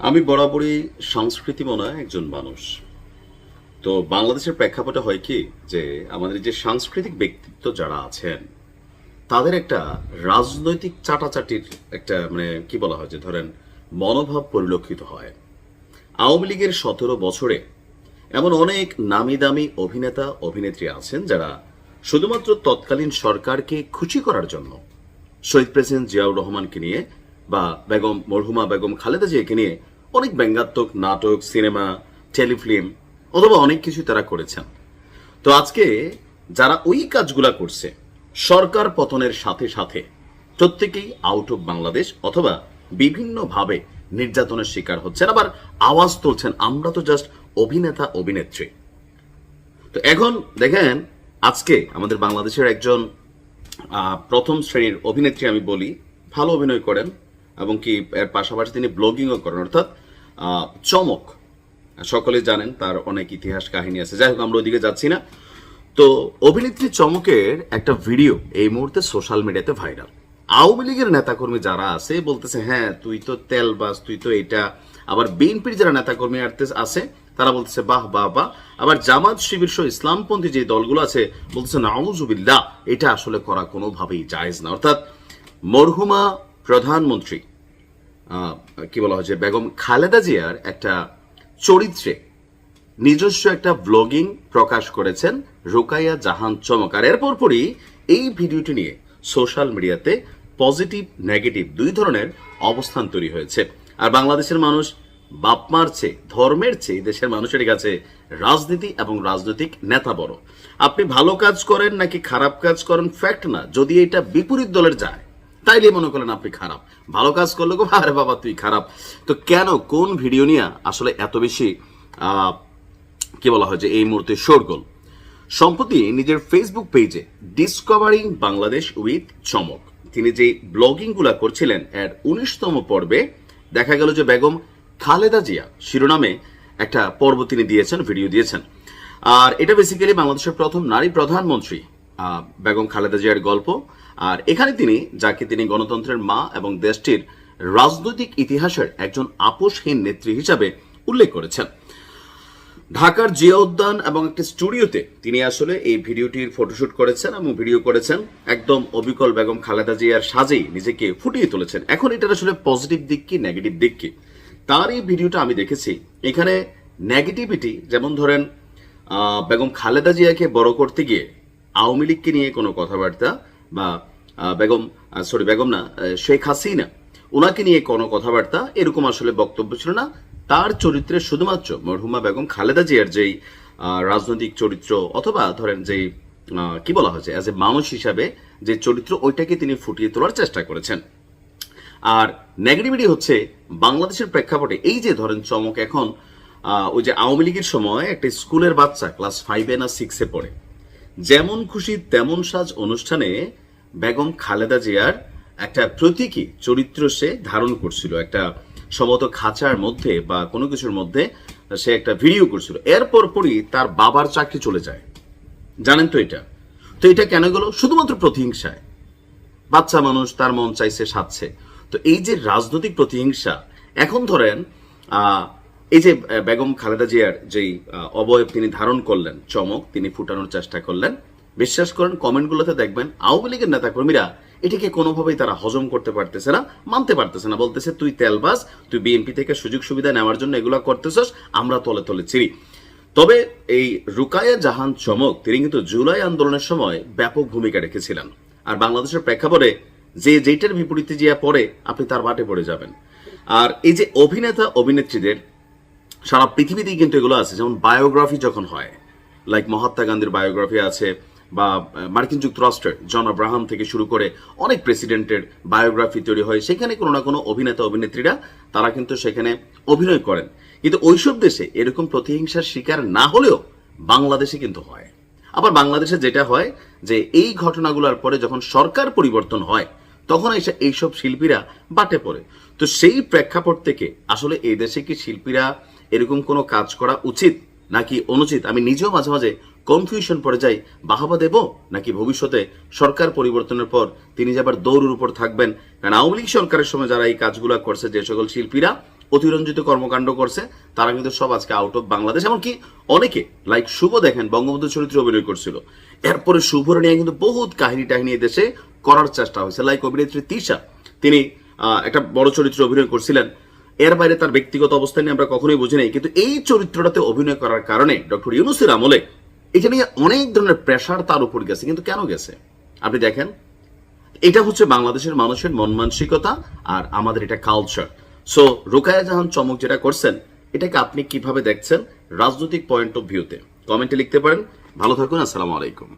আমি বরাবরই সংস্কৃতি মনা একজন মানুষ। তো বাংলাদেশের প্রেক্ষাপটে হয় কি যে আমাদের যে সাংস্কৃতিক ব্যক্তিত্ব যারা আছেন তাদের একটা রাজনৈতিক চাটাচাটির একটা কি বলা হয় যে ধরেন মনোভাব পরিলক্ষিত হয়। আওয়ামী লীগের 17 বছরে এমন অনেক নামি দামি অভিনেতা অভিনেত্রী আছেন যারা শুধুমাত্র তৎকালীন সরকারকে খুশি করার জন্য শহীদ প্রেসিডেন্ট জিয়াউর রহমানকে নিয়ে বা মরহুমা বেগম খালেদা জিয়াকে নিয়ে অনেক ব্যঙ্গাত্মক নাটক, সিনেমা, টেলিফিল্ম অথবা অনেক কিছু তারা করেছেন। তো আজকে যারা ওই কাজগুলা করছে সরকার পতনের সাথে সাথে প্রত্যেকেই আউট অফ বাংলাদেশ অথবা বিভিন্নভাবে নির্যাতনের শিকার হচ্ছেন, আবার আওয়াজ তুলছেন আমরা তো জাস্ট অভিনেতা অভিনেত্রী। তো এখন দেখেন, আজকে আমাদের বাংলাদেশের একজন প্রথম শ্রেণীর অভিনেত্রী আমি বলি, ভালো অভিনয় করেন এবং কি এর পাশাপাশি তিনি ব্লগিংও করেন, অর্থাৎ চমক। সকলে জানেন তার অনেক ইতিহাস কাহিনী আছে, যাই হোক আমরা ওইদিকে যাচ্ছি না। তো অভিনেত্রী চমকের একটা ভিডিও এই মুহূর্তে সোশ্যাল মিডিয়াতে ভাইরাল। আওয়ামী লীগের নেতাকর্মী যারা আছে বলতেছে হ্যাঁ তুই তো তেলবাজ, তুই তো এটা। আবার বিএনপির যারা নেতাকর্মী আছে তারা বলতেছে বাহ বাহ বাহ। আবার জামাত শিবির সহ ইসলামপন্থী যে দলগুলো আছে বলতেছে নাউজুবিল্লাহ, এটা আসলে করা কোনোভাবেই জায়েজ না। অর্থাৎ মরহুমা প্রধানমন্ত্রী কি বলা হয় যে বেগম খালেদা জিয়ার একটা চরিত্রে নিজস্ব একটা ব্লগিং প্রকাশ করেছেন রোকাইয়া জাহান চমক। আর এরপর পরই এই ভিডিওটি নিয়ে সোশ্যাল মিডিয়াতে পজিটিভ নেগেটিভ দুই ধরনের অবস্থান তৈরি হয়েছে। আর বাংলাদেশের মানুষ বাপমার চেয়ে, ধর্মের চেয়ে দেশের মানুষের কাছে রাজনীতি এবং রাজনৈতিক নেতা বড়। আপনি ভালো কাজ করেন নাকি খারাপ কাজ করেন ফ্যাক্ট না, যদি এটা বিপরীত দলের যায় তাইলে মনে করেন আপনি খারাপ, ভালো কাজ করলে গো আরে বাবা তুই খারাপ। তো কেন, কোন ভিডিও নিয়ে আসলে এত বেশি কি বলা হয় যে এই মুহূর্তে শোরগোল? সম্প্রতি নিজের ফেসবুক পেজে ডিসকভারিং বাংলাদেশ উইথ চমক তিনি যে ব্লগিং গুলা করছিলেন এর 19তম পর্বে দেখা গেল যে বেগম খালেদা জিয়া শিরোনামে একটা পর্ব তিনি দিয়েছেন, ভিডিও দিয়েছেন। আর এটা বেসিক্যালি বাংলাদেশের প্রথম নারী প্রধানমন্ত্রী বেগম খালেদা জিয়ার গল্প। আর এখানে যাকে তিনি গণতন্ত্রের মা এবং দেশটির রাজনৈতিক ইতিহাসের একজন আপোষহীন নেত্রী হিসাবে উল্লেখ করেছেন। ঢাকার জিয়া উদ্যান এবং একটি স্টুডিওতে তিনি আসলে এই ভিডিওটির ফটোশুট করেছেন এবং ভিডিও করেছেন একদম অবিকল বেগম খালেদা জিয়ার সাজেই নিজেকে ফুটিয়ে তুলেছেন। এখন এটার আসলে পজিটিভ দিক কি নেগেটিভ দিক কি, তার এই ভিডিওটা আমি দেখেছি। এখানে নেগেটিভিটি যেমন ধরেন বেগম খালেদা জিয়াকে বড় করতে গিয়ে আওয়ামী লীগকে নিয়ে কোনো কথাবার্তা বা বেগম না শেখ হাসিনা ওনাকে নিয়ে কোনো কথাবার্তা এরকম আসলে বক্তব্য ছিল না। তার চরিত্রে শুধুমাত্র মরহুমা বেগম খালেদা জিয়ার যেই রাজনৈতিক চরিত্র অথবা ধরেন যেই কি বলা হয়েছে অ্যাজ এ মানুষ হিসাবে যে চরিত্র ওইটাকে তিনি ফুটিয়ে তোলার চেষ্টা করেছেন। আর নেগেটিভিটি হচ্ছে বাংলাদেশের প্রেক্ষাপটে এই যে ধরেন চমক এখন ওই যে আওয়ামী লীগের সময় একটা স্কুলের বাচ্চা ক্লাস 5-এ না 6-এ পড়ে, যেমন খুশি তেমন সাজ অনুষ্ঠানে বেগম খালেদা জিয়ার একটা প্রতীকী চরিত্র সে ধারণ করছিল, একটা সম্ভবত খাঁচার মধ্যে বা কোনো কিছুর মধ্যে সে একটা ভিডিও করছিল। এরপর পরই তার বাবার চাকরি চলে যায়, জানেন তো এটা। তো এটা কেন গেল? শুধুমাত্র প্রতিহিংসায়। বাচ্চা মানুষ, তার মন চাইছে সাজছে। তো এই যে রাজনৈতিক প্রতিহিংসা, এখন ধরেন এই যে বেগম খালেদা জিয়ার যেই অবয়ব তিনি ধারণ করলেন, চমক তিনি ফুটানোর চেষ্টা করলেন, বিশ্বাস করেন কমেন্টগুলোতে দেখবেন আওয়ামী লীগের নেতাকর্মীরা এটাকে কোনোভাবেই তারা হজম করতে পারতেছে না, মানতে পারতেছে না। বলতেছে তুই তেলবাজ, তুই বিএনপি থেকে সুযোগ সুবিধা নেওয়ার জন্য এগুলো করতেছস, আমরা তলে তলে চিনি। তবে এই রুকায়া জাহান চমক তিনি কিন্তু জুলাই আন্দোলনের সময় ব্যাপক ভূমিকা রেখেছিলেন। আর বাংলাদেশের প্রেক্ষাপটে যেটার বিপরীতে জিয়া পড়ে আপনি তার বাটে পড়ে যাবেন। আর এই যে অভিনেতা অভিনেত্রীদের সারা পৃথিবীতেই কিন্তু এগুলো আছে, যেমন বায়োগ্রাফি যখন হয়, লাইক মহাত্মা গান্ধীর বায়োগ্রাফি আছে, বা মার্কিন যুক্তরাষ্ট্রের জন আব্রাহাম থেকে শুরু করে অনেক প্রেসিডেন্টের বায়োগ্রাফি তৈরি হয়, সেখানে কোনো না কোনো অভিনেতা অভিনেত্রীরা তারা কিন্তু সেখানে অভিনয় করেন। কিন্তু ওইসব দেশে এরকম প্রতিহিংসার শিকার না হলেও বাংলাদেশে কিন্তু হয়। আবার বাংলাদেশে যেটা হয় যে এই ঘটনাগুলোর পরে যখন সরকার পরিবর্তন হয় তখন এসে এইসব শিল্পীরা বাটে পড়ে। তো সেই প্রেক্ষাপট থেকে আসলে এই দেশে কি শিল্পীরা এরকম কোনো কাজ করা উচিত নাকি অনুচিত, আমি নিজেও মাঝে মাঝে কনফিউশন পড়ে যাই। বাহাবা দেব নাকি ভবিষ্যতে সরকার পরিবর্তনের পর তিনি যে আবার দৌড়ের উপর থাকবেন? কারণ আওয়ামী লীগ সরকারের সময় যারা এই কাজগুলো করছে, যে সকল শিল্পীরা অতিরঞ্জিত কর্মকাণ্ড করছে, তারা কিন্তু সব আজকে আউট অফ বাংলাদেশ। এমনকি অনেকে লাইক শুভ দেখেন বঙ্গবন্ধু চরিত্রে অভিনয় করছিল, এরপরে শুভর নিয়ে কিন্তু বহুত কাহিনী টাহিনী দেশে করার চেষ্টা হয়েছে। লাইক অভিনেত্রী তিশা, তিনি একটা বড় চরিত্রে অভিনয় করছিলেন, এর বাইরে তার ব্যক্তিগত অবস্থা নিয়ে আমরা কখনোই বুঝি নাই, কিন্তু এই চরিত্রটাতে অভিনয় করার কারণে ডক্টর ইউনূসের আমলে এটা নিয়ে অনেক ধরনের প্রেশার তার উপর গেছে। কিন্তু কেন গেছে আপনি দেখেন, এটা হচ্ছে বাংলাদেশের মানুষের মন মানসিকতা আর আমাদের এটা কালচার। সো রোকায়া জাহান চমক যেটা করছেন, এটাকে আপনি কিভাবে দেখছেন রাজনৈতিক পয়েন্ট অফ ভিউতে? কমেন্টে লিখতে পারেন। ভালো থাকুন, আসসালামু আলাইকুম।